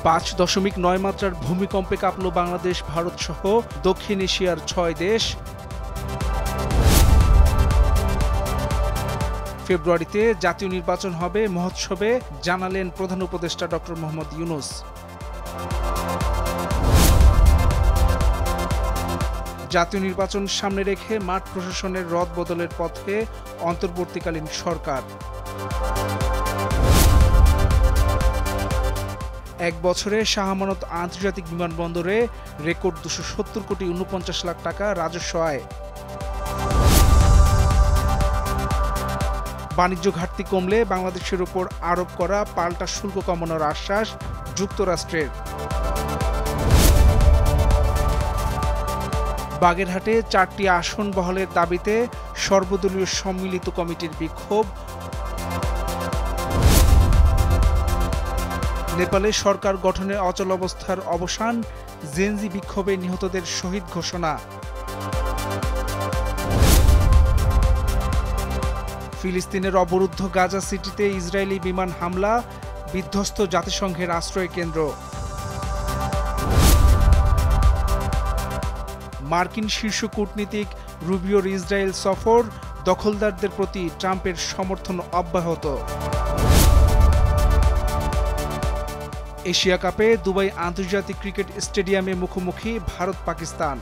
5.9 মাত্রার ভূমিকম্পে কাঁপল বাংলাদেশ, ভারত সহ দক্ষিণ এশিয়ার 6 দেশ। ফেব্রুয়ারিতে জাতীয় নির্বাচন হবে, মহোৎসবে জানালেন প্রধান উপদেষ্টা ডক্টর মোহাম্মদ ইউনূস। জাতীয় নির্বাচন সামনে রেখে মাঠ প্রশাসনের রদবদলের পথে অন্তর্বর্তীকালীন সরকার। এক বছরে শাহ আমানত আন্তর্জাতিক বিমানবন্দরে রেকর্ড 270 কোটি 49 লাখ টাকা রাজস্ব আয়। বাণিজ্য ঘাটতি কমলে বাংলাদেশের উপর আরোপ করা পাল্টা শুল্ক কমানোর আশ্বাস যুক্তরাষ্ট্রের। বাগেরহাটে 4টি আসন বহালের দাবিতে সর্বদলীয় সম্মিলিত কমিটির বিক্ষোভ। নেপালে সরকার গঠনে অচলাবস্থার অবসান, জেনজি বিক্ষোভে নিহতদের শহীদ ঘোষণা। ফিলিস্তিনের অবরুদ্ধ গাজা সিটিতে ইসরায়েলি বিমান হামলা, বিধ্বস্ত জাতিসংঘের আশ্রয় কেন্দ্র। মার্কিন শীর্ষ কূটনীতিক রুবিওর ইসরায়েল সফর, দখলদারদের প্রতি ট্রাম্পের সমর্থন অব্যাহত। এশিয়া কাপে দুবাই আন্তর্জাতিক ক্রিকেট স্টেডিয়ামে মুখোমুখি ভারত পাকিস্তান।